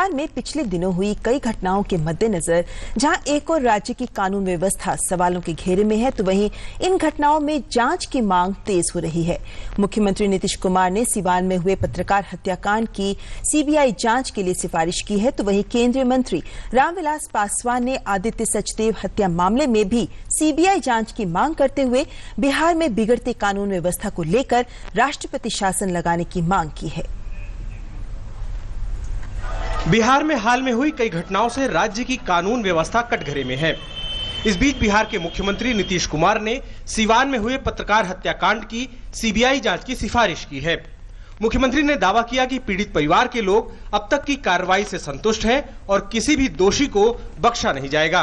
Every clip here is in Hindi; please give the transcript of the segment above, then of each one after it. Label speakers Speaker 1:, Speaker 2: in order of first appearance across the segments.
Speaker 1: बिहार में पिछले दिनों हुई कई घटनाओं के मद्देनजर जहां एक और राज्य की कानून व्यवस्था सवालों के घेरे में है, तो वहीं इन घटनाओं में जांच की मांग तेज हो रही है। मुख्यमंत्री नीतीश कुमार ने सिवान में हुए पत्रकार हत्याकांड की सीबीआई जांच के लिए सिफारिश की है, तो वहीं केंद्रीय मंत्री रामविलास पासवान ने आदित्य सचदेव हत्या मामले में भी सीबीआई जांच की मांग करते हुए बिहार में बिगड़ती कानून व्यवस्था को लेकर राष्ट्रपति शासन लगाने की मांग की है।
Speaker 2: बिहार में हाल में हुई कई घटनाओं से राज्य की कानून व्यवस्था कटघरे में है। इस बीच बिहार के मुख्यमंत्री नीतीश कुमार ने सिवान में हुए पत्रकार हत्याकांड की सीबीआई जांच की सिफारिश की है। मुख्यमंत्री ने दावा किया कि पीड़ित परिवार के लोग अब तक की कार्रवाई से संतुष्ट हैं और किसी भी दोषी को बख्शा नहीं जाएगा।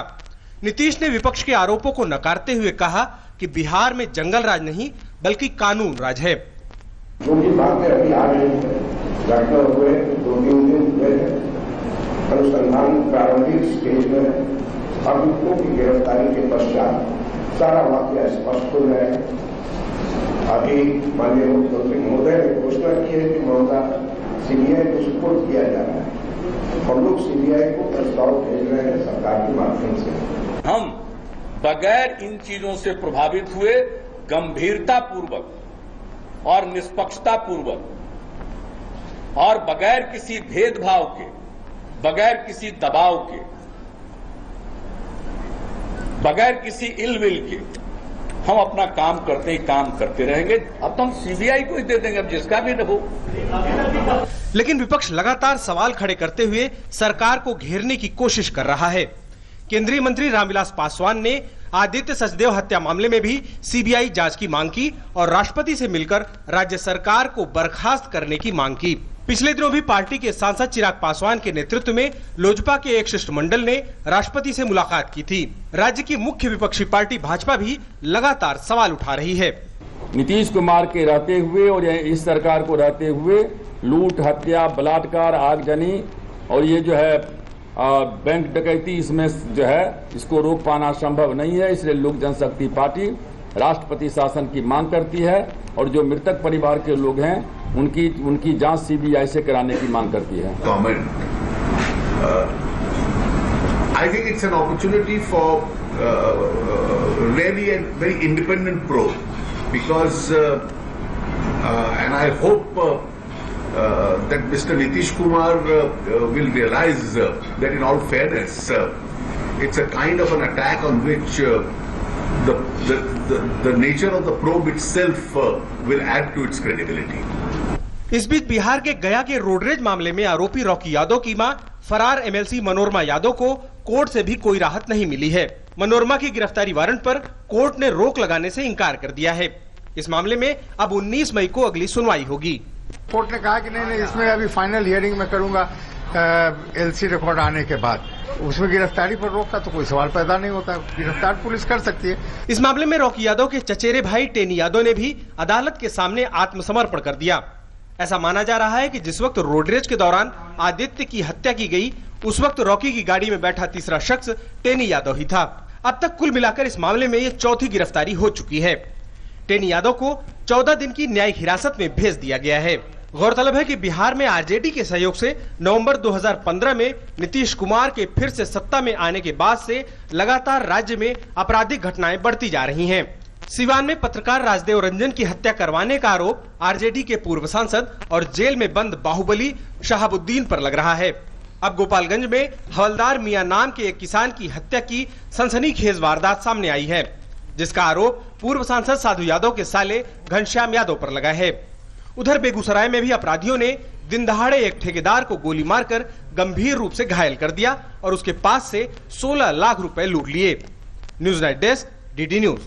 Speaker 2: नीतीश ने विपक्ष के आरोपों को नकारते हुए कहा कि बिहार में जंगल राज नहीं बल्कि कानून राज है।
Speaker 3: जो भी बातें अभी आ रही है, घटना हुए 2-3 दिन हुए हैं, अनुसंधान प्रारंभिक स्टेज में है। अभियुक्तों की गिरफ्तारी के पश्चात सारा वाकया स्पष्ट हो गया है। अभी माननीय मुख्यमंत्री महोदय ने घोषणा की है कि मामला सीबीआई को सुपुर्द किया जा रहा है। हम लोग सीबीआई को प्रस्ताव भेज रहे हैं सरकार के माध्यम से।
Speaker 4: हम बगैर इन चीजों से प्रभावित हुए गंभीरता पूर्वक और निष्पक्षता पूर्वक और बगैर किसी भेदभाव के, बगैर किसी दबाव के, बगैर किसी इलविल के हम अपना काम करते रहेंगे। अब तो हम सीबीआई को ही दे देंगे, अब जिसका भी न हो।
Speaker 2: लेकिन विपक्ष लगातार सवाल खड़े करते हुए सरकार को घेरने की कोशिश कर रहा है। केंद्रीय मंत्री रामविलास पासवान ने आदित्य सचदेव हत्या मामले में भी सीबीआई जांच की मांग की और राष्ट्रपति से मिलकर राज्य सरकार को बर्खास्त करने की मांग की। पिछले दिनों भी पार्टी के सांसद चिराग पासवान के नेतृत्व में लोजपा के एक शिष्टमंडल ने राष्ट्रपति से मुलाकात की थी। राज्य की मुख्य विपक्षी पार्टी भाजपा भी लगातार सवाल उठा रही है।
Speaker 5: नीतीश कुमार के रहते हुए और इस सरकार को रहते हुए लूट, हत्या, बलात्कार, आगजनी और ये जो है बैंक डकैती, इसमें जो है इसको रोक पाना संभव नहीं है। इसलिए लोक जनशक्ति पार्टी राष्ट्रपति शासन की मांग करती है और जो मृतक परिवार के लोग हैं उनकी जांच सीबीआई से कराने की मांग करती है।
Speaker 6: I think it's an opportunity for really a very independent probe because and I hope that Mr. Nitish Kumar will realize that in all fairness it's a kind of an attack on which the nature of the probe itself will add to its credibility.
Speaker 2: इस बीच बिहार के गया के रोडरेज मामले में आरोपी रॉकी यादव की मां फरार एमएलसी मनोरमा यादव को कोर्ट से भी कोई राहत नहीं मिली है। मनोरमा की गिरफ्तारी वारंट पर कोर्ट ने रोक लगाने से इनकार कर दिया है। इस मामले में अब 19 मई को अगली सुनवाई होगी।
Speaker 7: कोर्ट ने कहा कि नहीं, इसमें अभी फाइनल हियरिंग में करूंगा एलसी रिकॉर्ड आने के बाद। उसमें गिरफ्तारी पर रोक का तो कोई सवाल पैदा नहीं होता, गिरफ्तार पुलिस कर सकती है।
Speaker 2: इस मामले में रॉकी यादव के चचेरे भाई टेनी यादव ने भी अदालत के सामने आत्मसमर्पण कर दिया। ऐसा माना जा रहा है कि जिस वक्त रोडरेज के दौरान आदित्य की हत्या की गई, उस वक्त रॉकी की गाड़ी में बैठा तीसरा शख्स टेनी यादव ही था। अब तक कुल मिलाकर इस मामले में ये चौथी गिरफ्तारी हो चुकी है। टेनी यादव को 14 दिन की न्यायिक हिरासत में भेज दिया गया है। गौरतलब है कि बिहार में आरजेडी के सहयोग से नवंबर 2015 में नीतीश कुमार के फिर से सत्ता में आने के बाद से लगातार राज्य में आपराधिक घटनाएं बढ़ती जा रही हैं। सिवान में पत्रकार राजदेव रंजन की हत्या करवाने का आरोप आरजेडी के पूर्व सांसद और जेल में बंद बाहुबली शहाबुद्दीन पर लग रहा है। अब गोपालगंज में हवलदार मियां नाम के एक किसान की हत्या की सनसनीखेज वारदात सामने आई है, जिसका आरोप पूर्व सांसद साधु यादव के साले घनश्याम यादव पर लगा है। उधर बेगूसराय में भी अपराधियों ने दिन दहाड़े एक ठेकेदार को गोली मारकर गंभीर रूप से घायल कर दिया और उसके पास से 16 लाख रुपए लूट लिए। News night desk, DD news.